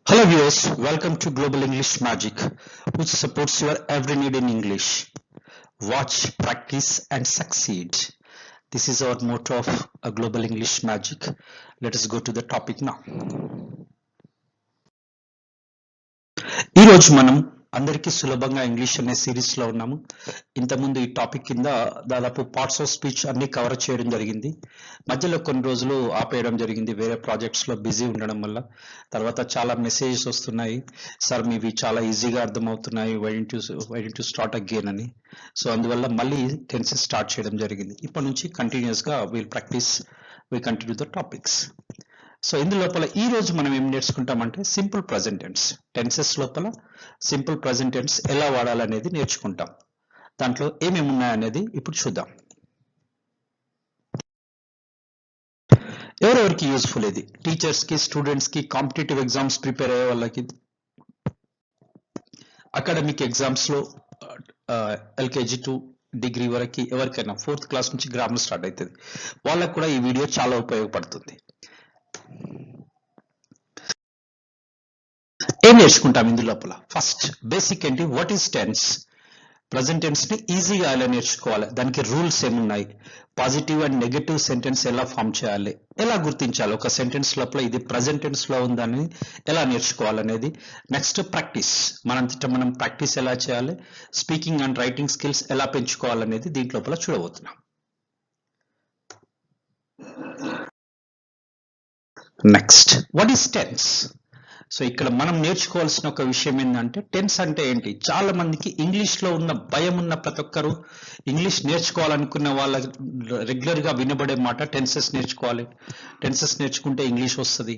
Hello viewers, welcome to Global English Magic, which supports your every need in English. Watch, practice and succeed. This is our motto of Global English Magic. Let us go to the topic now. ఈ రోజు మనం అందరికీ సులభంగా English అనే series లో ఉన్నాము. ఇంతకుముందు ఈ టాపిక్ కింద దాదాపు పార్ట్స్ ఆఫ్ స్పీచ్ అన్ని కవర్ చేయడం జరిగింది. మధ్యలో కొన్ని రోజులు ఆపేయడం జరిగింది వేరే ప్రాజెక్ట్స్ లో బిజీ ఉండడం వల్ల. తర్వాత చాలా మెసేజెస్ వస్తున్నాయి, సార్ మీవి చాలా ఈజీగా అర్థమవుతున్నాయి, వై టు స్టార్ట్ అగైన్ అని. సో అందువల్ల మళ్ళీ టెన్సెస్ స్టార్ట్ చేయడం జరిగింది. ఇప్పటి నుంచి కంటిన్యూస్ గా will continue the topics. So ఇందు లోపల ఈ రోజు మనం ఏం నేర్చుకుంటామంటే సింపుల్ ప్రెజెంట్ టెన్స్. టెన్సెస్ లోపల సింపుల్ ప్రెజెంట్ టెన్స్ ఎలా వాడాలనేది నేర్చుకుంటాం. దాంట్లో ఏమేమి ఉన్నాయనేది ఇప్పుడు చూద్దాం. ఎవరెవరికి యూస్ఫుల్ ఇది? టీచర్స్ కి, స్టూడెంట్స్ కి, కాంపిటేటివ్ ఎగ్జామ్స్ ప్రిపేర్ అయ్యే వాళ్ళకి, అకాడమిక్ ఎగ్జామ్స్ లో ఎల్కేజీ టు డిగ్రీ వరకు ఎవరికైనా 4th క్లాస్ నుంచి గ్రామర్ స్టార్ట్ అవుతుంది, వాళ్ళకు కూడా ఈ వీడియో చాలా ఉపయోగపడుతుంది. ఏం నేర్చుకుంటాం ఇందు లోపల? ఫస్ట్ బేసిక్ ఏంటి, what is tense. Present tense ని ఈజీగా ఎలా నేర్చుకోవాలి, దానికి రూల్స్ ఏమున్నాయి, పాజిటివ్ అండ్ నెగటివ్ సెంటెన్స్ ఎలా ఫామ్ చేయాలి, ఎలా గుర్తించాలి ఒక సెంటెన్స్ లోపల ఇది ప్రజెంట్ టెన్స్ లో ఉందని ఎలా నేర్చుకోవాలనేది. నెక్స్ట్ ప్రాక్టీస్, మనంతట మనం ప్రాక్టీస్ ఎలా చేయాలి, స్పీకింగ్ అండ్ రైటింగ్ స్కిల్స్ ఎలా పెంచుకోవాలనేది దీంట్లోపల చూడబోతున్నాం. Next, what is tense. So ఇక్కడ మనం నేర్చుకోవాల్సిన ఒక విషయం ఏంటంటే టెన్స్ అంటే ఏంటి. చాలా మందికి ఇంగ్లీష్ లో ఉన్న భయం ఉన్న ప్రతి ఒక్కరు ఇంగ్లీష్ నేర్చుకోవాలనుకున్న వాళ్ళ రెగ్యులర్ గా వినబడే మాట టెన్సెస్ నేర్చుకోవాలి, టెన్సెస్ నేర్చుకుంటే ఇంగ్లీష్ వస్తుంది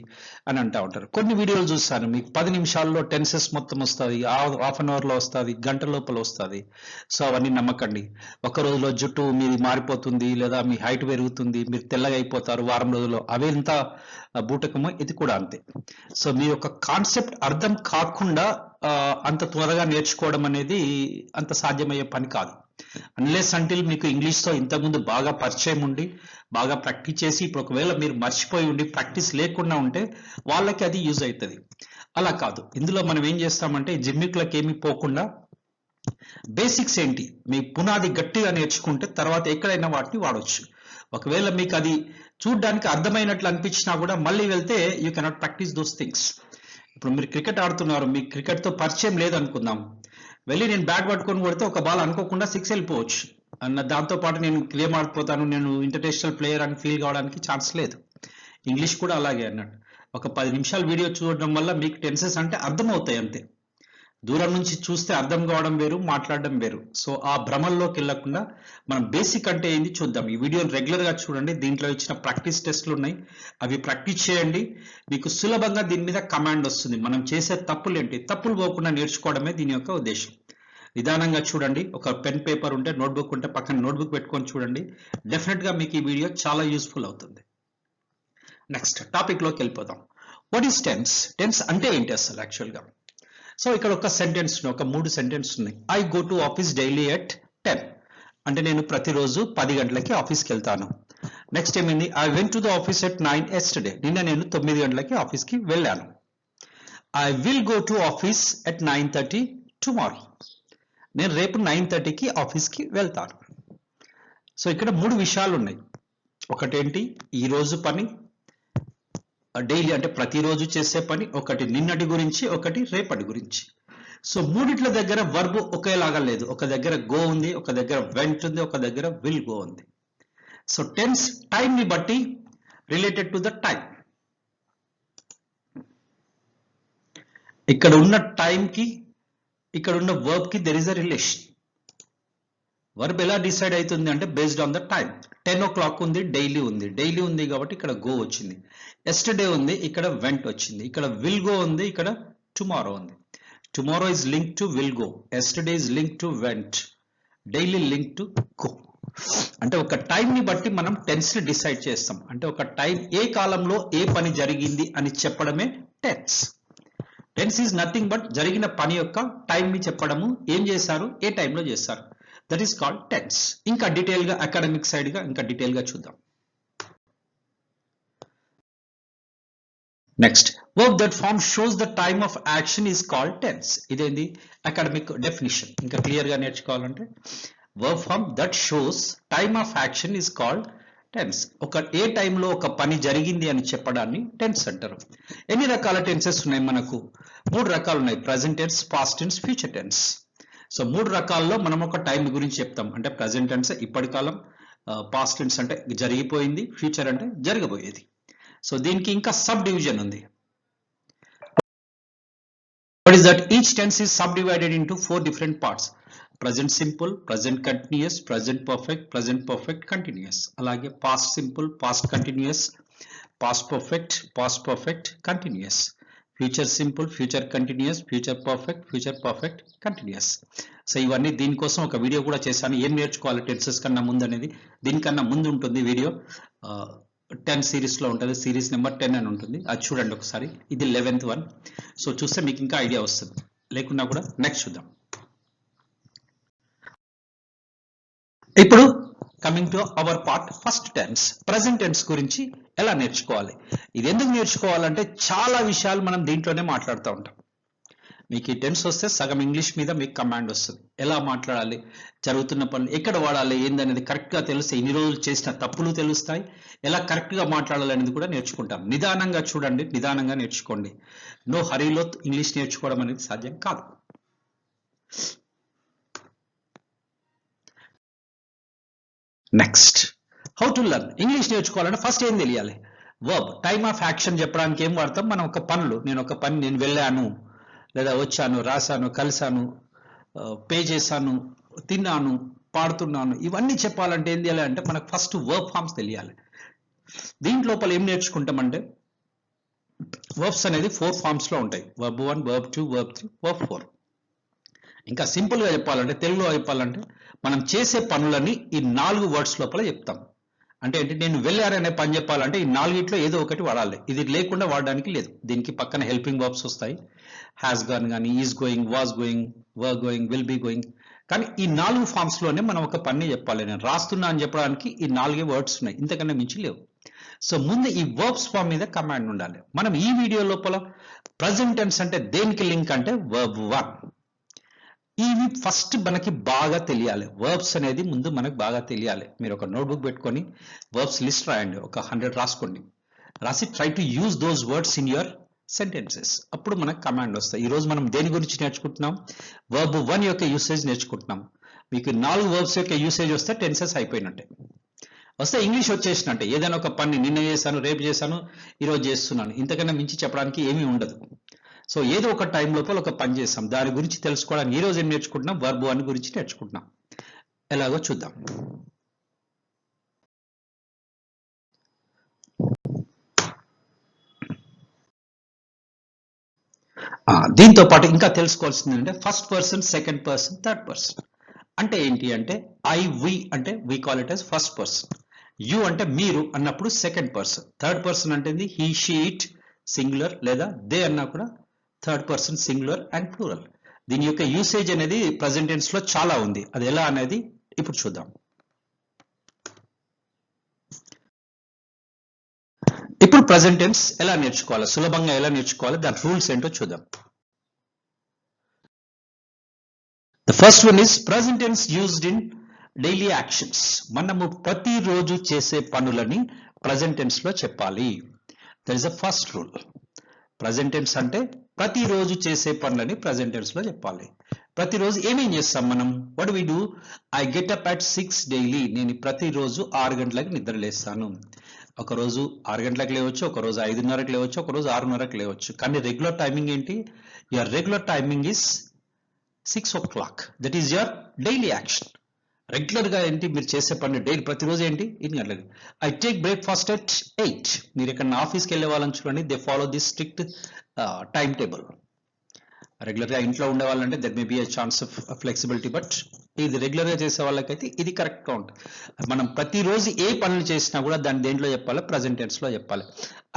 అని అంటూ ఉంటారు. కొన్ని వీడియోలు చూస్తాను, మీకు 10 నిమిషాల్లో టెన్సెస్ మొత్తం వస్తుంది, హాఫ్ అన్ అవర్ లో వస్తుంది, గంట లోపల వస్తుంది. సో అవన్నీ నమ్మకండి. ఒక రోజులో జుట్టు మీది మారిపోతుంది, లేదా మీ హైట్ పెరుగుతుంది, మీరు తెల్లగా అయిపోతారు వారం రోజుల్లో, అవేంత బూటకమో ఇది కూడా అంతే. సో మీ యొక్క కాన్సెప్ట్ అర్థం కాకుండా అంత త్వరగా నేర్చుకోవడం అనేది అంత సాధ్యమయ్యే పని కాదు. అన్లెస్ అంటిల్ మీకు ఇంగ్లీష్ తో ఇంతకుముందు బాగా పరిచయం ఉండి బాగా ప్రాక్టీస్ చేసి, ఇప్పుడు ఒకవేళ మీరు మర్చిపోయి ఉండి ప్రాక్టీస్ లేకుండా ఉంటే వాళ్ళకి అది యూజ్ అవుతుంది. అలా కాదు. ఇందులో మనం ఏం చేస్తామంటే జిమ్మిక్లకు ఏమి పోకుండా బేసిక్స్ ఏంటి, మీ పునాది గట్టిగా నేర్చుకుంటే తర్వాత ఎక్కడైనా వాటిని వాడవచ్చు. ఒకవేళ మీకు అది చూడడానికి అర్థమైనట్లు అనిపించినా కూడా మళ్ళీ వెళ్తే you cannot practice those things. ఇప్పుడు మీరు క్రికెట్ ఆడుతున్నారు, మీకు క్రికెట్ తో పరిచయం లేదనుకుందాం, వెళ్ళి నేను బ్యాట్ పట్టుకొని కొడితే ఒక బాల్ అనుకోకుండా 6 వెళ్ళిపోవచ్చు అన్న, దాంతో పాటు నేను గేమ్ ఆడిపోతాను, నేను ఇంటర్నేషనల్ ప్లేయర్ అని ఫీల్ కావడానికి ఛాన్స్ లేదు. ఇంగ్లీష్ కూడా అలాగే అన్నట్టు. ఒక 10 నిమిషాలు వీడియో చూడడం వల్ల మీకు టెన్సెస్ అంటే అర్థమవుతాయి అంతే. దూరం నుంచి చూస్తే అర్థం కావడం వేరు, మాట్లాడడం వేరు. సో ఆ భ్రమల్లోకి వెళ్లకుండా మనం బేసిక్ అంటే ఏంది చూద్దాం. ఈ వీడియోని రెగ్యులర్ గా చూడండి, దీంట్లో ఇచ్చిన ప్రాక్టీస్ టెస్ట్లు ఉన్నాయి, అవి ప్రాక్టీస్ చేయండి. మీకు సులభంగా దీని మీద కమాండ్ వస్తుంది. మనం చేసే తప్పులు ఏంటి, తప్పులు పోకుండా నేర్చుకోవడమే దీని యొక్క ఉద్దేశం. నిదానంగా చూడండి. ఒక పెన్ పేపర్ ఉంటే, నోట్బుక్ ఉంటే పక్కన నోట్బుక్ పెట్టుకొని చూడండి. డెఫినెట్ గా మీకు ఈ వీడియో చాలా యూస్ఫుల్ అవుతుంది. నెక్స్ట్ టాపిక్ లోకి వెళ్ళిపోదాం. What is tense. టెన్స్ అంటే ఏంటి అసలు యాక్చువల్ గా? సో ఇక్కడ ఒక సెంటెన్స్, ఒక 3 సెంటెన్స్ ఉన్నాయి. I go to office daily at 10, అంటే నేను ప్రతిరోజు 10 గంటలకి ఆఫీస్కి వెళ్తాను. నెక్స్ట్ ఏమైంది, I went to the office at 9 yesterday, నిన్న నేను 9 గంటలకి ఆఫీస్కి వెళ్ళాను. I will go to office at 9:30 tomorrow, నేను రేపు 9:30కి ఆఫీస్కి వెళ్తాను. సో ఇక్కడ 3 విషయాలు ఉన్నాయి. ఒకటేంటి, ఈ రోజు పని, డైలీ అంటే ప్రతిరోజు చేసే పని, ఒకటి నిన్నటి గురించి, ఒకటి రేపటి గురించి. సో మూడిట్ల దగ్గర వర్బ్ ఒకేలాగా లేదు. ఒక దగ్గర గో ఉంది, ఒక దగ్గర వెంట్ ఉంది, ఒక దగ్గర విల్ గో ఉంది. సో టెన్స్ టైం ని బట్టి రిలేటెడ్ టు ద టైం. ఇక్కడ ఉన్న టైం కి ఇక్కడ ఉన్న వర్బ్ కి there is a relation. Verb ఎలా డిసైడ్ అవుతుంది అంటే based on the time. 10 o'clock ఉంది, డైలీ ఉంది, డైలీ ఉంది కాబట్టి ఇక్కడ గో వచ్చింది. ఎస్టర్డే ఉంది, ఇక్కడ వెంట్ వచ్చింది. ఇక్కడ విల్ గో ఉంది, ఇక్కడ టుమారో ఉంది. Tomorrow is link to will go, yesterday is link to vent, daily link to go. అంటే ఒక టైం ని బట్టి మనం టెన్స్ ని డిసైడ్ చేస్తాం. అంటే ఒక టైం, ఏ కాలంలో ఏ పని జరిగింది అని చెప్పడమే tense. Tense is nothing but జరిగిన పని యొక్క టైం ని చెప్పడము, ఏం చేశారు, ఏ టైంలో చేశారు, దట్ ఈస్ కాల్డ్ టెన్స్. ఇంకా డీటెయిల్ గా అకాడమిక్ సైడ్ గా ఇంకా డీటెయిల్ గా చూద్దాం. Next, verb that form shows the time of action is called tense. ఇదేంది అకాడమిక్ డెఫినిషన్. ఇంకా క్లియర్ గా నేర్చుకోవాలంటే verb form that shows time of action is called tense. ఏ టైంలో ఒక పని జరిగింది అని చెప్పడాన్ని టెన్స్ అంటారు. ఎన్ని రకాల టెన్సెస్ ఉన్నాయి మనకు? 3 రకాలు ఉన్నాయి. Present tense, past tense, future tense. So 3 రకాల్లో మనం ఒక టైం గురించి చెప్తాం. అంటే ప్రెజెంట్ టెన్స్ ఇప్పటి కాలం, పాస్ట్ టెన్స్ అంటే జరిగిపోయింది, ఫ్యూచర్ అంటే జరగబోయేది. సో దీనికి ఇంకా సబ్ డివిజన్ ఉంది. What is that? Each tense is subdivided into 4 different parts. Present simple, present continuous, present perfect continuous. అలాగే past simple, past continuous, past perfect continuous. Future simple, future continuous, future perfect continuous. So ఇవన్నీ దీనికోసం ఒక video కూడా చేశాను. ఏం నేర్చుకోవాలి tenses కన్నా ముందు అనేది. దీనికన్నా ముందు ఉంటుంది వీడియో. 10 సిరీస్ లో ఉంటుంది. సిరీస్ నెంబర్ 10 అని ఉంటుంది. అది చూడండి ఒకసారి. ఇది 11th వన్. సో చూస్తే మీకు ఇంకా ఐడియా వస్తుంది. లేకున్నా కూడా నెక్స్ట్ చూద్దాం. ఇప్పుడు coming to our part, first tense. Present tense గురించి ఎలా నేర్చుకోవాలి? ఇది ఎందుకు నేర్చుకోవాలంటే చాలా విషయాలు మనం దీంట్లోనే మాట్లాడుతూ ఉంటాం. మీకు ఈ టెన్స్ వస్తే సగం ఇంగ్లీష్ మీద మీకు కమాండ్ వస్తుంది. ఎలా మాట్లాడాలి, జరుగుతున్న పనులు ఎక్కడ వాడాలి ఏందనేది కరెక్ట్ గా తెలిస్తే ఇన్ని రోజులు చేసిన తప్పులు తెలుస్తాయి. ఎలా కరెక్ట్ గా మాట్లాడాలి అనేది కూడా నేర్చుకుంటాం. నిదానంగా చూడండి, నిదానంగా నేర్చుకోండి. నో హరీలో ఇంగ్లీష్ నేర్చుకోవడం అనేది సాధ్యం కాదు. Next, how to learn. English నేర్చుకోవాలంటే ఫస్ట్ ఏం తెలియాలి? వర్బ్. టైమ్ ఆఫ్ యాక్షన్ చెప్పడానికి ఏం వాడతాం మనం? ఒక పనులు, నేను వెళ్ళాను, లేదా వచ్చాను, రాశాను, కలిశాను, పే చేశాను, తిన్నాను, పాడుతున్నాను, ఇవన్నీ చెప్పాలంటే ఏం తెలియాలి అంటే మనకు ఫస్ట్ వర్బ్ ఫార్మ్స్ తెలియాలి. దీంట్లోపల ఏం నేర్చుకుంటామంటే వర్బ్స్ అనేది 4 ఫార్మ్స్ లో ఉంటాయి. Verb 1, verb 2, verb 3, verb 4. ఇంకా సింపుల్ గా చెప్పాలంటే, తెలుగులో చెప్పాలంటే మనం చేసే పనులని ఈ 4 వర్డ్స్ లోపల చెప్తాం. అంటే ఏంటి? నేను వెళ్ళారనే పని చెప్పాలంటే ఈ 4గిట్లో ఏదో ఒకటి వాడాలి. ఇది లేకుండా వాడడానికి లేదు. దీనికి పక్కన హెల్పింగ్ వర్బ్స్ వస్తాయి. హ్యాస్ గాన్ కానీ, is going, was going, were going, will be going. కానీ ఈ 4 ఫార్మ్స్ లోనే మనం ఒక పని చెప్పాలి. నేను రాస్తున్నా అని చెప్పడానికి ఈ 4 వర్డ్స్ ఉన్నాయి, ఇంతకన్నా మించి లేవు. సో ముందు ఈ వర్బ్స్ ఫార్మ్ మీద కమాండ్ ఉండాలి. మనం ఈ వీడియో లోపల ప్రెజెంట్ టెన్స్ అంటే దేనికి లింక్ అంటే వర్బ్ 1. ఇవి ఫస్ట్ మనకి బాగా తెలియాలి. వర్బ్స్ అనేది ముందు మనకు బాగా తెలియాలి. మీరు ఒక నోట్బుక్ పెట్టుకొని వర్బ్స్ లిస్ట్ రాయండి. ఒక 100 రాసుకోండి. రాసి try to use those words in your sentences. అప్పుడు మనకు కమాండ్ వస్తాయి. ఈ రోజు మనం దేని గురించి నేర్చుకుంటున్నాం? వర్బ్ 1 యొక్క యూసేజ్ నేర్చుకుంటున్నాం. మీకు 4 వర్బ్స్ యొక్క యూసేజ్ వస్తే టెన్సెస్ అయిపోయినట్టే. వస్తే ఇంగ్లీష్ వచ్చేసినట్టే. ఏదైనా ఒక పని నిన్న చేశాను, రేపు చేశాను, ఈరోజు చేస్తున్నాను, ఇంతకన్నా మించి చెప్పడానికి ఏమీ ఉండదు. సో ఏదో ఒక టైం లోపల ఒక పని చేస్తాం. దాని గురించి తెలుసుకోవడానికి ఈ రోజు ఏం నేర్చుకుంటున్నాం? వర్బ్ 1 గురించి నేర్చుకుంటున్నాం. ఎలాగో చూద్దాం. దీంతో పాటు ఇంకా తెలుసుకోవాల్సింది అంటే first person, second person, third person. అంటే ఏంటి అంటే ఐ, వి అంటే we call it as first person. You అంటే మీరు అన్నప్పుడు సెకండ్ పర్సన్. థర్డ్ పర్సన్ అంటే హీ, షీ, ఇట్ సింగులర్, లేదా దే అన్నా కూడా third person singular and plural. దీని యొక్క యూసేజ్ అనేది ప్రెజెంట్ టెన్స్ లో చాలా ఉంది. అది ఎలా అనేది ఇప్పుడు చూద్దాం. ఇప్పుడు ప్రెజెంట్ టెన్స్ ఎలా నేర్చుకోవాలి, సులభంగా ఎలా నేర్చుకోవాలి, దాని రూల్స్ ఏంటో చూద్దాం. The first one is present tense used in daily actions. మనము ప్రతిరోజు చేసే పనులని ప్రెజెంట్ టెన్స్ లో చెప్పాలి. That is the first rule. Present tense అంటే ప్రతిరోజు చేసే పనులని ప్రెజెంట్ టెన్స్ లో చెప్పాలి. ప్రతిరోజు ఏమేం చేస్తాం మనం? What we do? I get up at 6 daily. నేను ప్రతిరోజు 6 గంటలకు నిద్ర లేస్తాను. ఒకరోజు 6 గంటలకు లేవచ్చు, ఒకరోజు 5:30కి లేవచ్చు, ఒకరోజు 6:30కి లేవచ్చు. కానీ రెగ్యులర్ టైమింగ్ ఏంటి? Your regular timing is 6 o'clock. That is your daily action. Regular గా ఏంటి మీరు చేసే పని డైలీ ప్రతిరోజు ఏంటి? 8 గంటలకి. I take breakfast at 8. మీరు ఎక్కడ ఆఫీస్కి వెళ్ళే వాళ్ళని చూడండి, they follow this strict time table. Regular గా ఇంట్లో ఉండే వాళ్ళంటే that may be a chance of flexibility, but ఇది రెగ్యులర్ గా చేసే వాళ్ళకైతే ఇది కరెక్ట్ గా ఉంటుంది. మనం ప్రతిరోజు ఏ పనులు చేసినా కూడా దాన్ని దేంట్లో చెప్పాలి? ప్రెజెంట్ టెన్స్ లో చెప్పాలి.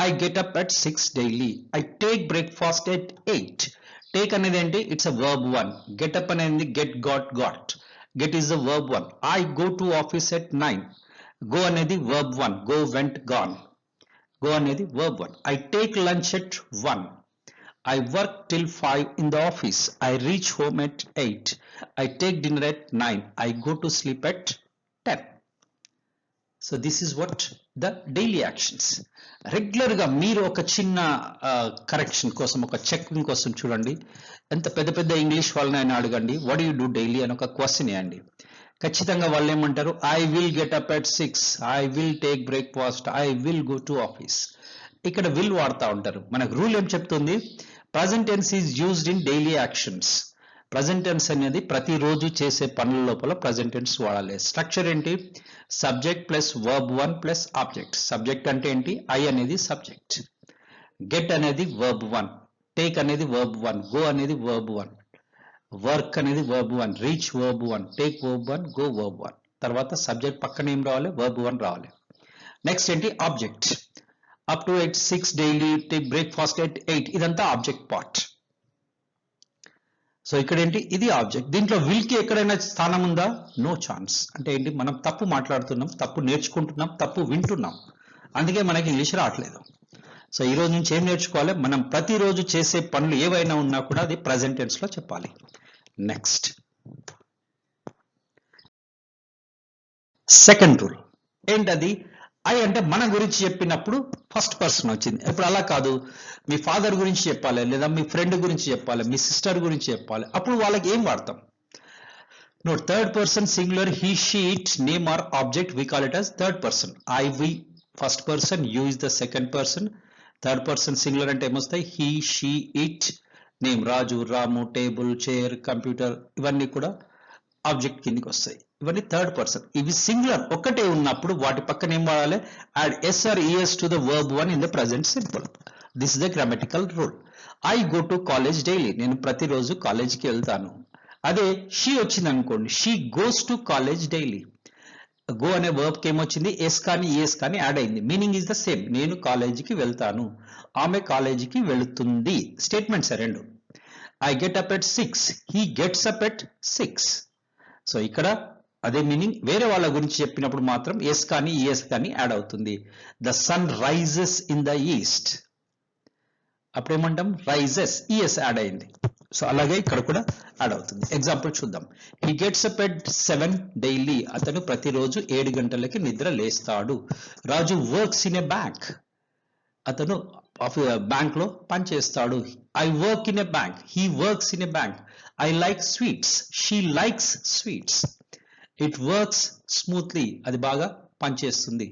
I get up at 6 daily. I take breakfast at 8. Take అనేది ఏంటి? It's a verb 1. Get up అనేది get, got. Get is the verb 1. I go to office at 9. Go అనేది verb 1. Go, went, gone. Go అనేది verb 1. I take lunch at 1. I work till 5 in the office. I reach home at 8. I take dinner at 9. I go to sleep at 10. So this is what the daily actions. Regular గా మీరు ఒక చిన్న correction కోసం ఒక checking కోసం చూడండి. ఎంత పెద్ద పెద్ద ఇంగ్లీష్ వాళ్ళని ఆయన అడగండి వాట్ యూ డూ డైలీ అని ఒక క్వశ్చన్ వేయండి. ఖచ్చితంగా వాళ్ళు ఏమంటారు, I will get up at 6, I will take breakfast, I will go to office. ఇక్కడ విల్ వాడుతూ ఉంటారు. మనకు రూల్ ఏం చెప్తుంది, present tense is used in daily actions. Present tense అనేది ప్రతిరోజు చేసే పనుల లోపల ప్రజెంట్ టెన్స్ వాడాలి. స్ట్రక్చర్ ఏంటి, subject plus verb 1 plus object. Subject అంటే ఏంటి, ఐ అనేది సబ్జెక్ట్, గెట్ అనేది వర్బ్ 1, టేక్ అనేది వర్బ్ 1, గో అనేది వర్బ్ 1, వర్క్ అనేది verb 1, reach verb 1, take verb 1, go verb 1. తర్వాత సబ్జెక్ట్ పక్కన ఏం రావాలి, వర్బ్ 1 రావాలి. నెక్స్ట్ ఏంటి, object. Up to 8, 6 daily, take breakfast at 8, ఇదంతా ఆబ్జెక్ట్ పార్ట్. సో ఇక్కడ ఏంటి, ఇది ఆబ్జెక్ట్. దీంట్లో విల్ కి ఎక్కడైనా స్థానం ఉందా, నో ఛాన్స్. అంటే ఏంటి, మనం తప్పు మాట్లాడుతున్నాం, తప్పు నేర్చుకుంటున్నాం, తప్పు వింటున్నాం, అందుకే మనకి ఇంగ్లీష్ రావట్లేదు. సో ఈ రోజు నుంచి ఏం నేర్చుకోవాలి, మనం ప్రతిరోజు చేసే పనులు ఏవైనా ఉన్నా కూడా అది ప్రెజెంట్ టెన్స్ లో చెప్పాలి. నెక్స్ట్ సెకండ్ రూల్ ఏంటది, ఐ అంటే మన గురించి చెప్పినప్పుడు ఫస్ట్ పర్సన్ వచ్చింది. ఇప్పుడు అలా కాదు, మీ ఫాదర్ గురించి చెప్పాలి, లేదా మీ ఫ్రెండ్ గురించి చెప్పాలి, మీ సిస్టర్ గురించి చెప్పాలి, అప్పుడు వాళ్ళకి ఏం వాడతాం, no third person singular, he she it, name or object, we call it as third person. I we first person, you is the second person. Third person singular అంటే ఏమొస్తాయి, he she it, name Raju, Ramu, table, chair, computer, ఇవన్నీ కూడా object కిందికి వస్తాయి. ఇవన్నీ third person. ఇవి singular ఒక్కటే ఉన్నప్పుడు వాటి పక్కన ఏం వాడాలి, add S or ES to the verb 1 in the present simple. This is the grammatical rule. I go to college daily, నేను ప్రతిరోజు కాలేజీకి వెళ్తాను. అదే షీ వచ్చింది అనుకోండి, she goes to college daily. Go అనే వర్బ్ కి ఏమొచ్చింది, ఎస్ కానీ ఈఎస్ కానీ యాడ్ అయింది. మీనింగ్ ఇస్ ద సేమ్, నేను కాలేజీకి వెళ్తాను, ఆమె కాలేజీకి వెళుతుంది. స్టేట్మెంట్స్ రెండు. I get up at 6, he gets up at 6. So ఇక్కడ అదే మీనింగ్, వేరే వాళ్ళ గురించి చెప్పినప్పుడు మాత్రం ఎస్ కానీ ఈఎస్ కానీ యాడ్ అవుతుంది. The sun rises in the east, అప్పుడు ఏమంటాం, రైజెస్, ఈఎస్ యాడ్ అయింది. సో అలాగే ఇక్కడ కూడా యాడ్ అవుతుంది. ఎగ్జాంపుల్ చూద్దాం. He gets up at 7 daily, అతను ప్రతిరోజు 7 గంటలకి నిద్ర లేస్తాడు. Raju works in a bank, అతను బ్యాంక్ లో పనిచేస్తాడు. I work in a bank, he works in a bank. I like sweets, she likes sweets. It works smoothly, అది బాగా పనిచేస్తుంది.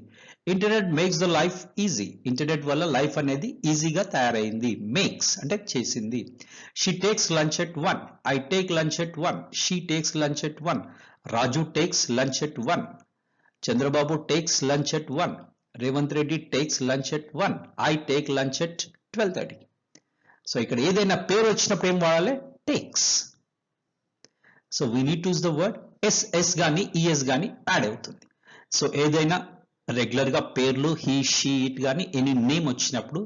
Internet makes the life easy, internet వల్ల లైఫ్ అనేది ఈజీగా తయారైంది. మేక్స్ అంటే చేసింది. She takes lunch at 1, I take lunch at 1, she takes lunch at 1, Raju takes lunch at 1, Chandrababu takes lunch at 1, Revanth Reddy takes lunch at 1, I take lunch at 12:30. So ఇక్కడ ఏదైనా పేరు వచ్చినప్పుడు ఏం వాడాలి, takes. So we need to use the word S కానీ ES కానీ add అవుతుంది. So ఏదైనా రెగ్యులర్ గా పేర్లు హీ షీ ఇట్ కానీ ఎనీ నేమ్ వచ్చినప్పుడు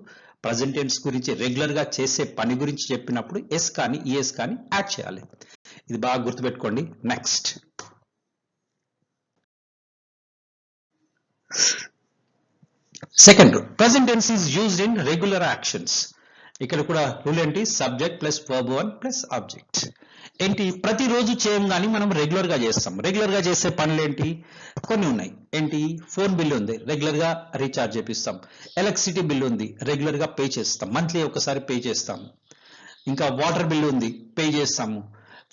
ప్రజెంట్ టెన్స్ గురించి రెగ్యులర్ గా చేసే పని గురించి చెప్పినప్పుడు ఎస్ కానీ ఈఎస్ కానీ యాడ్ చేయాలి. ఇది బాగా గుర్తుపెట్టుకోండి. Next second rule, present tense is used in regular actions. ఇక్కడ కూడా రూల్ ఏంటి, subject plus verb 1 plus object. ఏంటి, ప్రతిరోజు చేయం కానీ మనం రెగ్యులర్ గా చేస్తాం. రెగ్యులర్ గా చేసే పనులు ఏంటి, కొన్ని ఉన్నాయి. ఏంటి, ఫోన్ బిల్ ఉంది, రెగ్యులర్ గా రీఛార్జ్ చేపిస్తాం. ఎలక్ట్రిసిటీ బిల్ ఉంది, రెగ్యులర్ గా పే చేస్తాం, మంత్లీ ఒకసారి పే చేస్తాము. ఇంకా వాటర్ బిల్ ఉంది, పే చేస్తాము.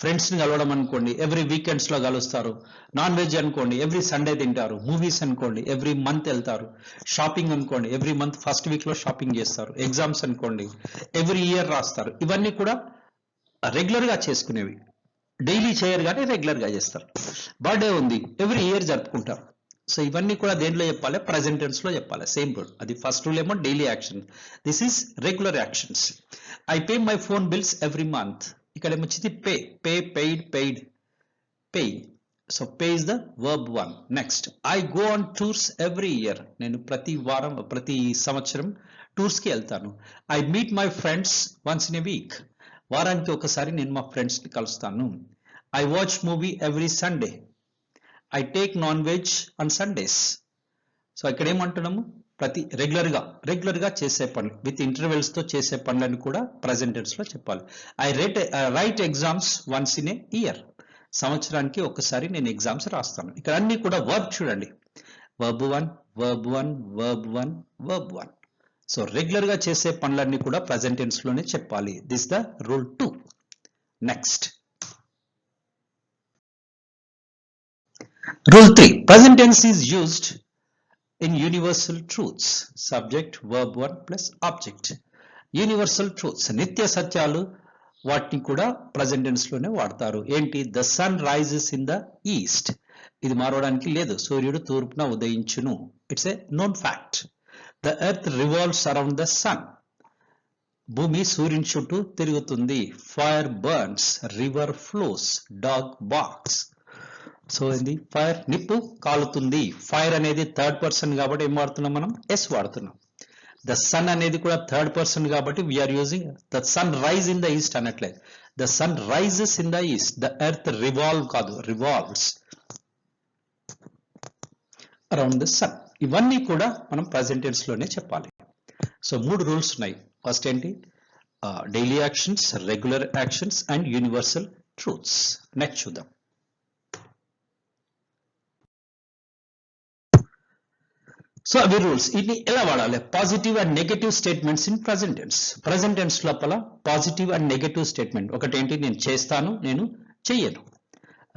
ఫ్రెండ్స్ ని కలవడం అనుకోండి, ఎవ్రీ వీకెండ్స్ లో కలుస్తారు. నాన్ వెజ్ అనుకోండి, ఎవ్రీ సండే తింటారు. మూవీస్ అనుకోండి, ఎవ్రీ మంత్ వెళ్తారు. షాపింగ్ అనుకోండి, ఎవ్రీ మంత్ ఫస్ట్ వీక్ లో షాపింగ్ చేస్తారు. ఎగ్జామ్స్ అనుకోండి, ఎవ్రీ ఇయర్ రాస్తారు. ఇవన్నీ కూడా రెగ్యులర్ గా చేసుకునేవి. డైలీ చేయరు కానీ రెగ్యులర్ గా చేస్తారు. బర్త్డే ఉంది, ఎవ్రీ ఇయర్ జరుపుకుంటారు. సో ఇవన్నీ కూడా దేంట్లో చెప్పాలి, ప్రెజెంట్ టెన్స్ లో చెప్పాలి. Same rule. అది ఫస్ట్ రూల్ ఏమో daily action, this is regular actions. I pay my phone bills every month. ఇక్కడ ఏమొచ్చింది, pay, pay, paid, paid, pay. So pay is the verb 1. Next, I go on tours every year. నేను ప్రతి సంవత్సరం tours కి వెళ్తాను. I meet my friends once in a week. వారానికి ఒకసారి నేను మా ఫ్రెండ్స్ ని కలుస్తాను. I watch movie every Sunday. I take non veg on Sundays. So ఇక్కడ ఏమంటున్నాము, రెగ్యులర్ గా చేసే పనులు విత్ ఇంటర్వెల్స్ తో చేసే పనులను కూడా ప్రెసెంట్ టెన్స్ లో చెప్పాలి. I right exams once in a year. సంవత్సరానికి ఒక్కసారి నేను ఎగ్జామ్స్ రాస్తాను. ఇక్కడ అన్ని కూడా వర్బ్ చూడండి, verb 1 verb 1 verb 1 verb 1. So regular గా చేసే పనులన్నీ కూడా ప్రెసెంట్ టెన్స్ లోనే చెప్పాలి. This the rule 2. Next rule 3. Present tense is used in universal truths. Subject verb 1 plus object. Universal truths, నిత్య సత్యాలు, వాటిని కూడా ప్రెసెంట్ టెన్స్ లోనే వాడతారు. ఏంటి? The sun rises in the east. ఇది మారవడానికి లేదు. సూర్యుడు తూర్పున ఉదయించును. It's a known fact. The earth revolves around the sun. భూమి సూర్యుని చుట్టూ తిరుగుతుంది. Fire burns, river flows, dog barks. So ఏంది? ఫైర్, నిప్పు కాలుతుంది. ఫైర్ అనేది థర్డ్ పర్సన్ కాబట్టి ఏం వాడుతున్నాం మనం? ఎస్ వాడుతున్నాం. ద సన్ అనేది కూడా థర్డ్ పర్సన్ కాబట్టి we are using the sun rise in the east అనట్లేదు. The sun rises in the east. The earth revolve కాదు, రివాల్వ్స్ అరౌండ్ ద సన్. ఇవన్నీ కూడా మనం ప్రెసెంట్ టెన్స్ లోనే చెప్పాలి. సో 3 రూల్స్ ఉన్నాయి. ఫస్ట్ ఏంటి? Daily actions, regular actions and universal truths. Next చూద్దాం. సో అవి రూల్స్. ఇది ఎలా వాడాలి? Positive and negative statements in present tense. Present tense లోపల పాజిటివ్ అండ్ నెగటివ్ స్టేట్మెంట్. ఒకటేంటి? నేను చేస్తాను, నేను చెయ్యను.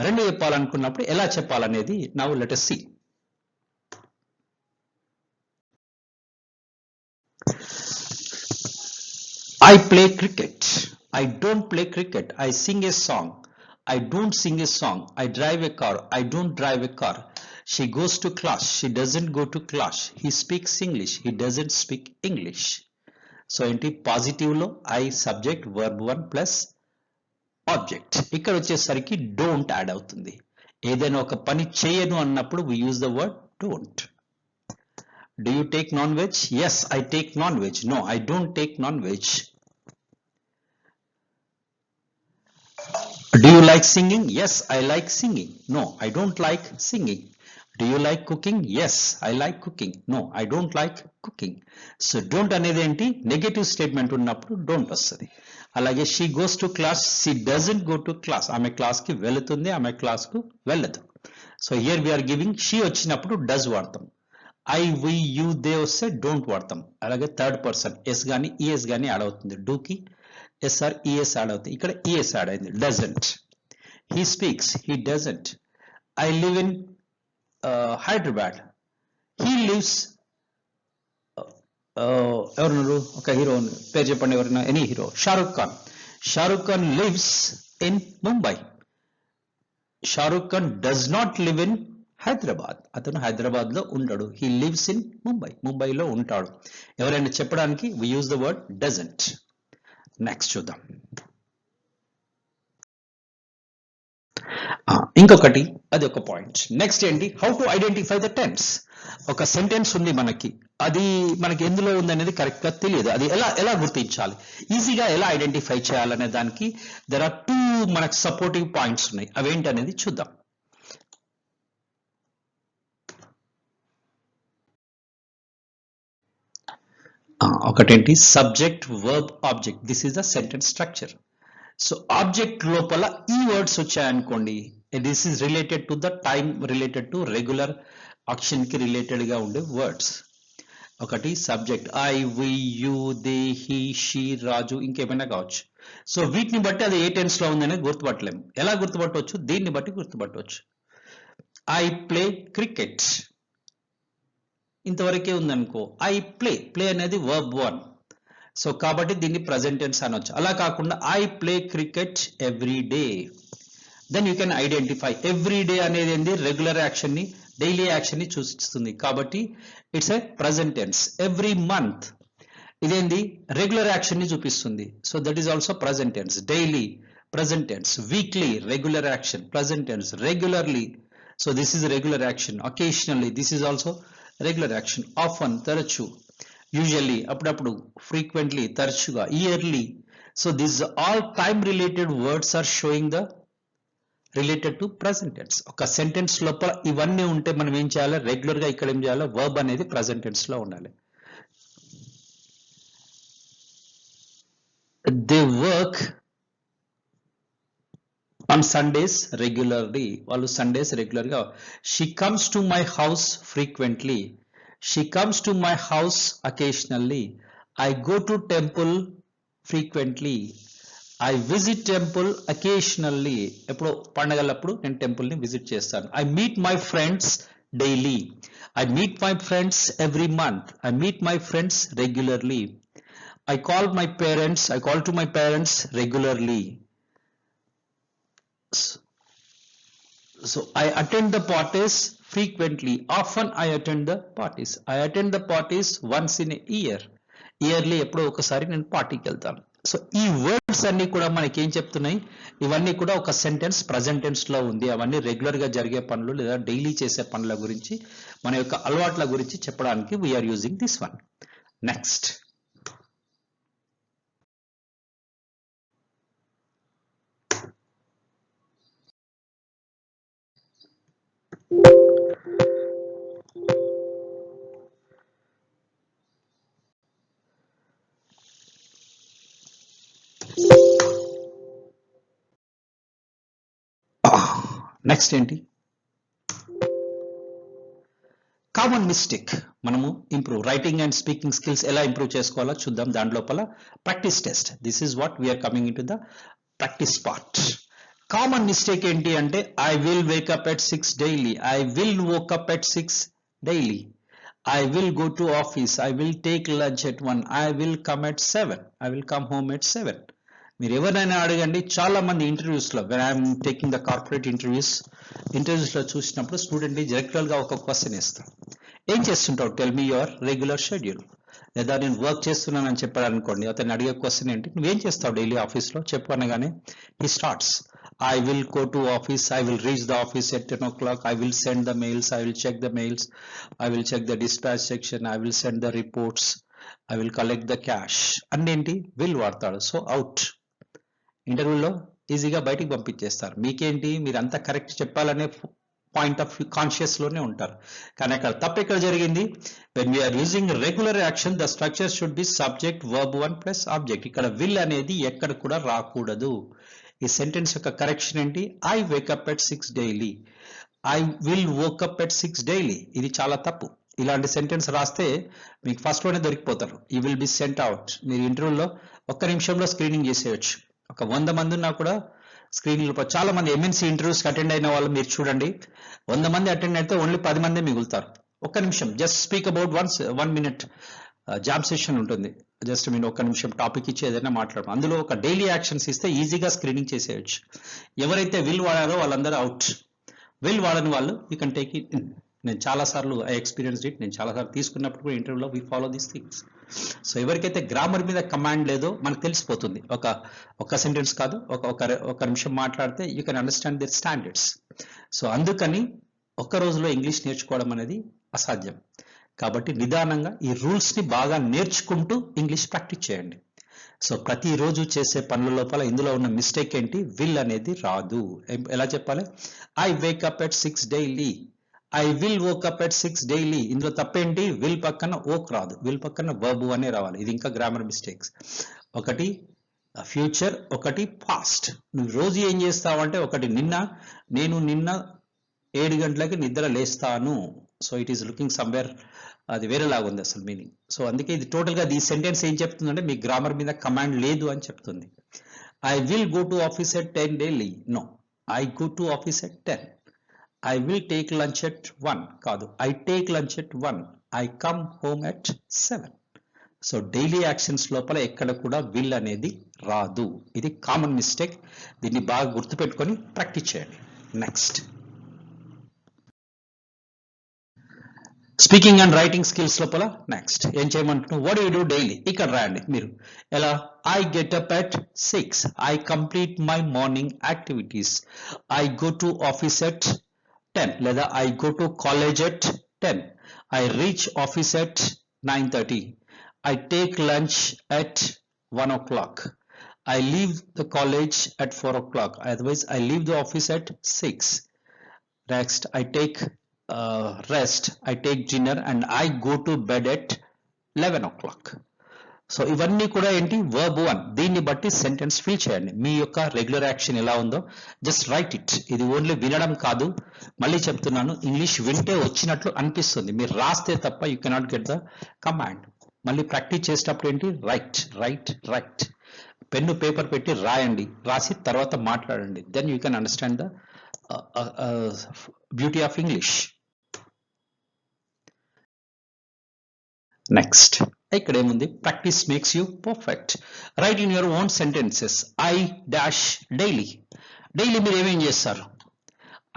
రెండు చెప్పాలనుకున్నప్పుడు ఎలా చెప్పాలనేది now let us see. I play cricket. I don't play cricket. I sing a song. I don't sing a song. I drive a car. I don't drive a car. She goes to class. She doesn't go to class. He speaks English. He doesn't speak English. So ఏంటి? Positive లో I subject verb 1 plus object. ఇక్కడ వచ్చేసరికి don't add అవుతుంది. ఏదైనా ఒక పని చేయను అన్నప్పుడు we use the word don't. Do you take non-veg? Yes, I take non-veg. No, I don't take non-veg. Do you like singing? Yes, I like singing. No, I don't like singing. Do you like cooking? Yes, I like cooking. No, I don't like cooking. So don't అనేది ఏంటి? Negative statement ఉన్నప్పుడు don't వస్తుంది. అలాగే she goes to class. She doesn't go to class. ఆమె class కి వెళుతుంది, ఆమె class కు వెళ్ళదు. So here we are giving she వచ్చినప్పుడు does వాడతాం. ఐ, వి, యూ, దే వస్తే డోంట్ వాడతాం. అలాగే థర్డ్ పర్సన్ ఎస్ గానీ ఈఎస్ గానీ యాడ్ అవుతుంది. డూ కి ఎస్ఆర్ ఈఎస్ యాడ్ అవుతుంది. ఇక్కడ ఈఎస్ యాడ్ అయింది. Doesn't. He speaks. He doesn't. I live in Hyderabad. He lives. ఎవరున్నారు? ఒక హీరో పేరు చెప్పండి ఎవరైనా. Any hero. Shahrukh Khan. Shahrukh Khan lives in Mumbai. Shah Rukh Khan does not live in Hyderabad. అతను హైదరాబాద్ లో ఉండడు. He lives in Mumbai. ముంబైలో ఉంటాడు. ఎవరైనా చెప్పడానికి we use the word doesn't. Next చూద్దాం. ఇంకొకటి, అది ఒక పాయింట్. నెక్స్ట్ ఏంటి? How to identify the tense. ఒక సెంటెన్స్ ఉంది మనకి, అది మనకి ఎందులో ఉంది అనేది కరెక్ట్ గా తెలియదు. అది ఎలా గుర్తించాలి, ఈజీగా ఎలా ఐడెంటిఫై చేయాలనే దానికి దెర్ ఆర్ 2 మనకు సపోర్టివ్ పాయింట్స్ ఉన్నాయి. అవేంటి అనేది చూద్దాం. ఒకటేంటి? Subject verb object. This is the sentence structure. So object లోపల ఈ వర్డ్స్ వచ్చాయనుకోండి, this is related to the time, related to regular action కి రిలేటెడ్ గా ఉండే వర్డ్స్. ఒకటి subject I, we, you, they, he, she, Raju, ఇంకేమైనా కావచ్చు. సో వీటిని బట్టి అది ఏ టెన్స్ లో ఉందనేది గుర్తుపట్టలేము. ఎలా గుర్తుపట్టవచ్చు? దీన్ని బట్టి గుర్తుపట్టవచ్చు. ఐ ప్లే క్రికెట్, ఇంతవరకే ఉందనుకో. ఐ ప్లే అనేది వర్బ్ 1. సో కాబట్టి దీన్ని ప్రెసెంట్ టెన్స్ అనొచ్చు. అలా కాకుండా I play cricket every day, then you can identify. Every day అనేది ఏంది? రెగ్యులర్ యాక్షన్ ని, డైలీ యాక్షన్ ని సూచిస్తుంది కాబట్టి it's a present tense. Every month ఇదేంది? రెగ్యులర్ యాక్షన్ ని చూపిస్తుంది. So that is also present tense. Daily present tense. Weekly regular action present tense. Regularly, so this is regular action. Occasionally, this is also regular action. Often, తరచు. Usually, అప్పుడప్పుడు. Frequently, తరచుగా. Yearly. So this all time related words are showing the related to present tense. ఒక sentence లోపల ఇవన్నీ ఉంటే మనం ఏం చేయాలి, రెగ్యులర్ గా ఇక్కడ ఏం చేయాలి, వర్బ్ అనేది ప్రెసెంట్ టెన్స్ లో ఉండాలి. They work on Sundays regularly. వాళ్ళు సండేస్ రెగ్యులర్ గా. She comes to my house frequently. She comes to my house occasionally. I go to temple frequently. I visit temple occasionally. ఎప్పుడో పండగలప్పుడు నేను temple ని visit చేస్తాను. I meet my friends daily. I meet my friends every month. I meet my friends regularly. I call to my parents regularly. So I attend the parties frequently. Often I attend the parties. I attend the parties once in a year. Yearly ఎప్పుడో ఒకసారి నేను పార్టీకి వెళ్తాను. So ఈ words అన్ని కూడా మనకి ఏం చెప్తున్నాయి, ఇవన్నీ కూడా ఒక సెంటెన్స్ ప్రజెంట్ టెన్స్ లో ఉంది. అవన్నీ రెగ్యులర్ గా జరిగే పనులు లేదా డైలీ చేసే పనుల గురించి, మన యొక్క అలవాట్ల గురించి చెప్పడానికి we're using this one. Next, next ఏంటి, కామన్ మిస్టేక్. మనము improve writing and speaking skills ఎలా ఇంప్రూవ్ చేసుకోవాలో చూద్దాం. దాని లోపల practice test. This is what we're coming in to the practice part. Common mistake ఏంటి అంటే, I will wake up at 6 daily. I will woke up at 6 daily. I will go to office. I will take lunch at 1. I will come at 7. I will come home at 7. మీరు ఎవరైనా అడగండి, చాలా మంది interviews లో, when I'm taking the corporate interviews లో చూసినప్పుడు student director గా ఒక క్వశ్చన్ ఇస్తాం, ఏం చేస్తుంటావు, tell me your regular schedule. లేదా నేను వర్క్ చేస్తున్నానని చెప్పాడు అనుకోండి, అతను అడిగే క్వశ్చన్ ఏంటి, నువ్వేం చేస్తావు డైలీ ఆఫీస్ లో చెప్పు అనగానే he starts, I will go to office. I will reach the office at 10 o'clock. I will send the mails. I will check the mails. I will check the dispatch section. I will send the reports. I will collect the cash. అన్నేంటి will వాడతాడు. So out. ఇంటర్వ్యూలో ఈజీగా బయటికి పంపించేస్తారు. మీకేంటి, మీరంతా correct చెప్పాలనే point of view conscious లోనే ఉంటారు. కానీ అక్కడ తప్పు ఎక్కడ జరిగింది, when we're using regular action the structure should be subject verb 1 plus object. ఇక్కడ విల్ అనేది ఎక్కడ కూడా రాకూడదు. ఈ సెంటెన్స్ యొక్క కరెక్షన్ ఏంటి, I wake up at 6 daily. I will woke up at 6 daily. ఇది చాలా తప్పు. ఇలాంటి సెంటెన్స్ రాస్తే మీకు ఫస్ట్ లోనే దొరికిపోతారు. ఈ విల్ బి సెంట్ అవుట్. మీరు ఇంటర్వ్యూలో ఒక్క నిమిషంలో స్క్రీనింగ్ చేసేయచ్చు. ఒక 100 మంది ఉన్నా కూడా స్క్రీనింగ్. చాలా మంది ఎంఎన్సీ ఇంటర్వ్యూస్ అటెండ్ అయిన వాళ్ళు మీరు చూడండి, 100 మంది అటెండ్ అయితే ఓన్లీ 10 మందే మిగులుతారు. ఒక్క నిమిషం just speak about 1 minute job session ఉంటుంది. జస్ట్ మీరు ఒక్క నిమిషం టాపిక్ ఇచ్చి ఏదైనా మాట్లాడడం, అందులో ఒక డైలీ యాక్షన్స్ ఇస్తే ఈజీగా స్క్రీనింగ్ చేసేయచ్చు. ఎవరైతే విల్ వాడారో వాళ్ళందరూ అవుట్. విల్ వాడని వాళ్ళు you can take it in. నేను చాలాసార్లు ఐ ఎక్స్పీరియన్స్ ఇట్. నేను చాలాసార్లు తీసుకున్నప్పుడు కూడా ఇంటర్వ్యూలో we follow these things. So ఎవరికైతే గ్రామర్ మీద కమాండ్ లేదో మనకు తెలిసిపోతుంది. ఒక సెంటెన్స్ కాదు, ఒక నిమిషం మాట్లాడితే you can understand their standards. So అందుకని ఒక్క రోజులో ఇంగ్లీష్ నేర్చుకోవడం అనేది అసాధ్యం. కాబట్టి నిదానంగా ఈ రూల్స్ ని బాగా నేర్చుకుంటూ ఇంగ్లీష్ ప్రాక్టీస్ చేయండి. సో ప్రతిరోజు చేసే పనుల లోపల ఇందులో ఉన్న మిస్టేక్ ఏంటి, విల్ అనేది రాదు. ఎలా చెప్పాలి, I wake up at 6 daily. I will woke up at 6 daily. ఇందులో తప్పేంటి, విల్ పక్కన ఓక్ రాదు, విల్ పక్కన వర్బ్ అనే రావాలి. ఇది ఇంకా గ్రామర్ మిస్టేక్స్. ఒకటి ఫ్యూచర్, ఒకటి పాస్ట్. నువ్వు రోజు ఏం చేస్తావంటే, ఒకటి నేను నిన్న 7 గంటలకి నిద్ర లేస్తాను. So it is looking somewhere, అది వేరేలాగా ఉంది అసలు మీనింగ్. సో అందుకే ఇది టోటల్ గా ఈ సెంటెన్స్ ఏం చెప్తుందంటే, మీ గ్రామర్ మీద కమాండ్ లేదు అని చెప్తుంది. I will go to office at 10 daily. No, I go to office at 10. I will take lunch at 1 కాదు, I take lunch at 1. I come home at 7. So daily actions లోపల ఎక్కడ కూడా will అనేది రాదు. ఇది కామన్ మిస్టేక్. దీన్ని బాగా గుర్తుపెట్టుకొని ప్రాక్టీస్ చేయండి. Next, speaking and writing skills లోపల నెక్స్ట్ ఏం చేయమంటున్నావు, వాట్ యూ డూ డైలీ. ఇక్కడ రాయండి మీరు. ఎలా, I get up at 6. I complete my morning activities. I go to office at 10 లేదా I go to college at 10. I reach office at 9:30. I take lunch at 1 o'clock. I leave the college at 4 o'clock. Otherwise, I leave the office at 6. Next, I take rest. I take dinner and I go to bed at 11 o'clock. So ఇవన్నీ కూడా ఏంటి verb 1. దీన్ని బట్టి sentence fill చేయండి. మీ యొక్క regular action ఎలా ఉందో just right it. ఇది ఓన్లీ వినడం కాదు, మళ్ళీ చెప్తున్నాను, ఇంగ్లీష్ వింటే వచ్చినట్లు అనిపిస్తుంది, మీరు రాస్తే తప్ప you cannot get the command. మళ్ళీ ప్రాక్టీస్ చేసేటప్పుడు ఏంటి write write write, pen paper పెట్టి రాయండి, రాసి తర్వాత మాట్లాడండి. Then you can understand the beauty of English. Next ఇక్కడ ఏముంది, practice makes you perfect. Write in your own sentences. I dash daily. Daily మీరు ఏమేం చేస్తారు?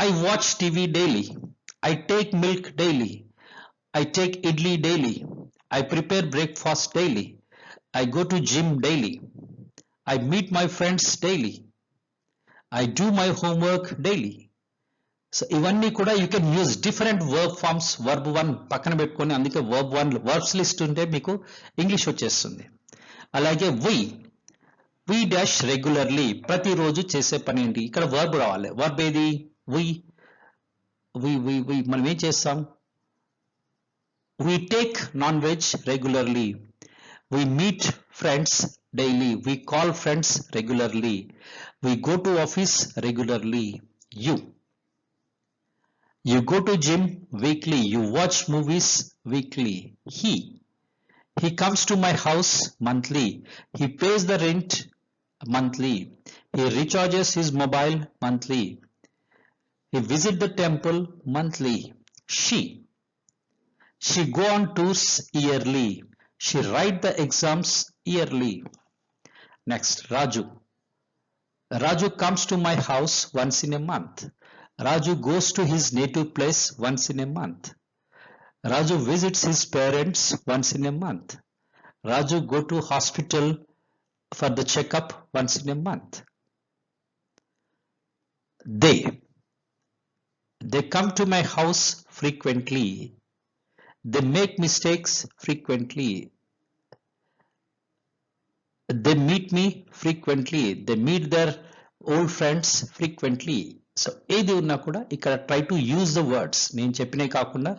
I watch TV daily, I take milk daily, I take idli daily, I prepare breakfast daily, I go to gym daily, I meet my friends daily, I do my homework daily. So ఇవన్నీ కూడా you can use different verb forms. Verb 1 పక్కన పెట్టుకొని, అందుకే verb 1 verbs list ఉంటే మీకు English వచ్చేస్తుంది. అలాగే వి dash regularly, ప్రతిరోజు చేసే పని ఏంటి? ఇక్కడ వర్బ్ రావాలి. వర్బ్ ఏది? వి. మనం ఏం చేస్తాం? We take non veg regularly, we meet friends daily, we call friends regularly, we go to office regularly. You go to gym weekly, you watch movies weekly. He comes to my house monthly, he pays the rent monthly, he recharges his mobile monthly, he visits the temple monthly. She go on tours yearly, she write the exams yearly. Next, Raju comes to my house once in a month. Raju goes to his native place once in a month. Raju visits his parents once in a month. Raju go to hospital for the checkup once in a month. They come to my house frequently. They make mistakes frequently. They meet me frequently. They meet their old friends frequently. So ఏది ఉన్నా కూడా ఇక్కడ try to use the words. నేను చెప్పినవి కాకుండా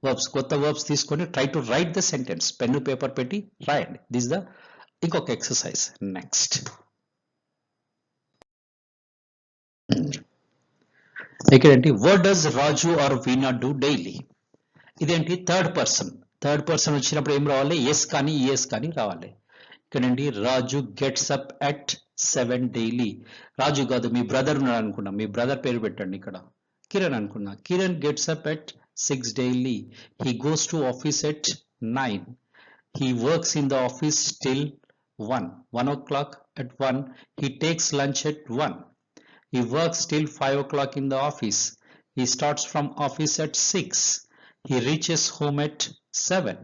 verbs, కొత్త verbs తీసుకొని try to write the sentence. Pen paper పెట్టి రాయండి. దిస్ ద ఇంకొక ఎక్సర్సైజ్. నెక్స్ట్ ఇక్కడేంటి, what does Raju or Veena do daily. ఇదేంటి థర్డ్ పర్సన్. థర్డ్ పర్సన్ వచ్చినప్పుడు ఏం రావాలి? ఎస్ కానీ ఈఎస్ కానీ రావాలి. ఇక్కడేంటి, Raju gets up at 7 daily. Raju కాదు, మీ బ్రదర్ ఉన్నాడు అనుకున్నా, మీ బ్రదర్ పేరు పెట్టండి. ఇక్కడ కిరణ్ అనుకున్నా. Kiran gets up at 6 daily. He goes to office at 9. He works in the office till 1 o'clock. At 1 he takes lunch at 1. He works till 5 o'clock in the office. He starts from office at 6. He reaches home at 7.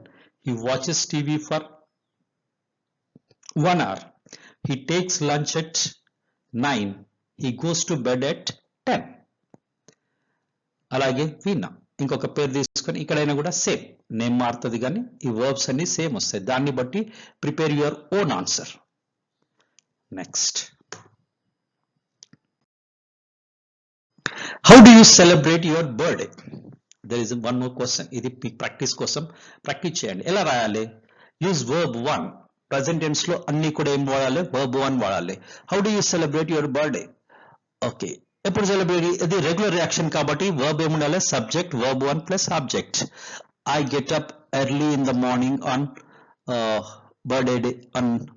He watches TV for 1 hour. He takes lunch at 9. He goes to bed at 10. అలాగే వీణా ఇంకొక పేరు తీసుకొని ఇక్కడైనా కూడా same name మారుతుంది, కానీ ఈ verbs అన్ని సేమ్ వస్తాయి. దాన్ని బట్టి prepare your own answer. Next, how do you celebrate your birthday? There is one more question. ఇది మీ ప్రాక్టీస్ కోసం ప్రాక్టీస్ చేయండి. ఎలా రాయాలి? Use verb 1. ప్రజెంట్ టెన్స్ లో అన్ని కూడా ఏం వాడాలి? వర్బ్ 1 వాడాలి. How do you celebrate your birthday? Okay, ఎప్పుడు సెలబ్రేట్? ఇది రెగ్యులర్ రియాక్షన్ కాబట్టి వర్బ్ ఏముండాలి? Subject, verb 1 plus object. I get up early in the morning on birthday day,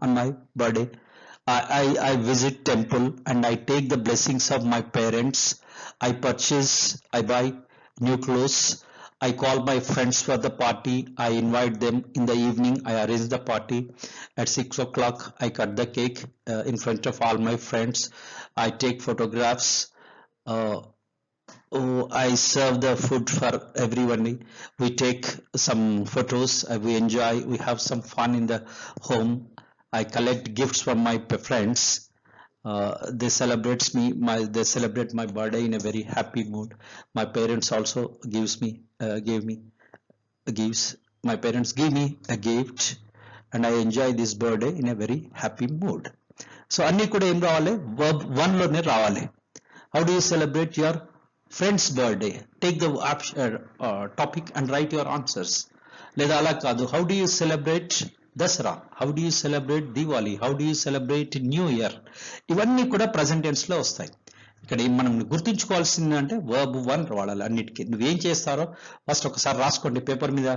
on my birthday. I visit temple and I take the blessings of my parents. I buy new clothes. I call my friends for the party. I invite them in the evening. I arrange the party. At 6 o'clock, I cut the cake in front of all my friends. I take photographs. I serve the food for everyone. We take some photos. We enjoy. We have some fun in the home. I collect gifts from my friends. They celebrate my birthday in a very happy mood. My parents also my parents give me a gift and I enjoy this birthday in a very happy mood. So అన్ని కూడా ఏం రావాలి, verb 1 లోనే రావాలి. How do you celebrate your friends birthday? Take the topic and right your answers. లేదా అలా కాదు, how do you celebrate Dasara, how do you celebrate Diwali, how do you celebrate new year, ఇవన్నీ కూడా ప్రజెంట్ టెన్స్ లో వస్తాయి. ఇక్కడ మనం గుర్తుంచుకోవాల్సింది అంటే వర్బ్ 1 వాడాలి అన్నిటికీ. నువ్వేం చేస్తారో ఫస్ట్ ఒకసారి రాసుకోండి, పేపర్ మీద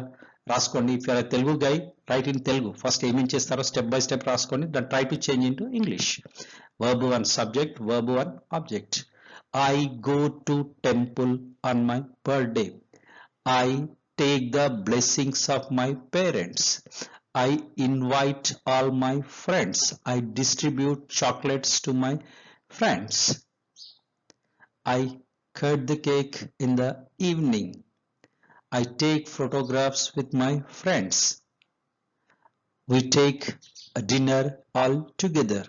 రాసుకోండి. If you're Telugu guy, write in Telugu. First ఏమేం చేస్తారో స్టెప్ బై స్టెప్ రాసుకోండి, then try to change in to English. Verb 1 subject, verb 1 object. I go to temple on my birthday. I take the blessings of my parents. I invite all my friends. I distribute chocolates to my friends. I cut the cake in the evening. I take photographs with my friends. We take a dinner all together.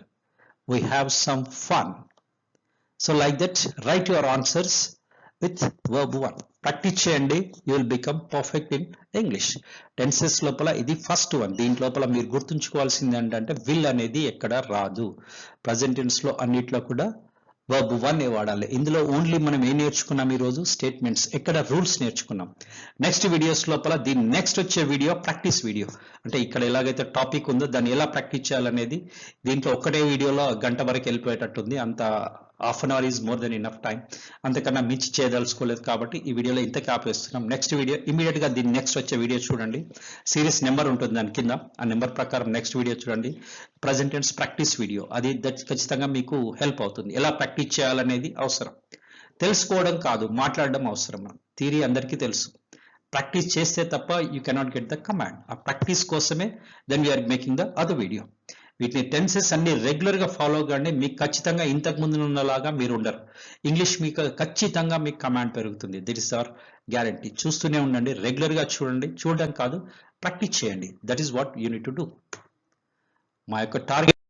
We have some fun. So like that, write your answers with verb 1. Practice చేయండి, you will become perfect in English. Tenses లోపల ఇది first one. దీని లోపల మీరు గుర్తుంచుకోవాల్సింది ఏంటంటే will అనేది ఎక్కడ రాదు. ప్రజెంట్ టెన్స్ లో అన్నిట్లో కూడా వర్బ్ 1 వాడాలి. ఇందులో ఓన్లీ మనం ఏం నేర్చుకున్నాం ఈరోజు? స్టేట్మెంట్స్. ఎక్కడ రూల్స్ నేర్చుకున్నాం. నెక్స్ట్ వీడియోస్ లోపల దీని నెక్స్ట్ వచ్చే వీడియో ప్రాక్టీస్ వీడియో. అంటే ఇక్కడ ఎలాగైతే టాపిక్ ఉందో దాన్ని ఎలా ప్రాక్టీస్ చేయాలనేది దీంట్లో ఒక్కటే వీడియోలో గంట వరకు వెళ్ళిపోయేటట్టుంది. అంత half an hour is more than enough time. అంతకన్నా మించి చేయదలుచుకోలేదు కాబట్టి ఈ వీడియోలో ఇంతకే ఆపేస్తున్నాం. నెక్స్ట్ వీడియో ఇమీడియట్ గా దీని నెక్స్ట్ వచ్చే వీడియో చూడండి. సిరీస్ నెంబర్ ఉంటుంది దాని కింద, ఆ నెంబర్ ప్రకారం నెక్స్ట్ వీడియో చూడండి. Present tense practice video. అది ఖచ్చితంగా మీకు హెల్ప్ అవుతుంది. ఎలా ప్రాక్టీస్ చేయాలనేది అవసరం. తెలుసుకోవడం కాదు, మాట్లాడడం అవసరం. మనం థియరీ అందరికీ తెలుసు, ప్రాక్టీస్ చేస్తే తప్ప you cannot get the command. ఆ ప్రాక్టీస్ కోసమే then we're making the other video. వీటిని టెన్సెస్ అన్ని రెగ్యులర్ గా ఫాలో కండి. మీకు ఖచ్చితంగా ఇంతకు ముందు ఉన్నలాగా మీరు ఉండరు. ఇంగ్లీష్ మీకు ఖచ్చితంగా మీకు కమాండ్ పెరుగుతుంది. That is our guarantee. చూస్తూనే ఉండండి, రెగ్యులర్ గా చూడండి. చూడడం కాదు, ప్రాక్టీస్ చేయండి. That is what you need to do. మా యొక్క టార్గెట్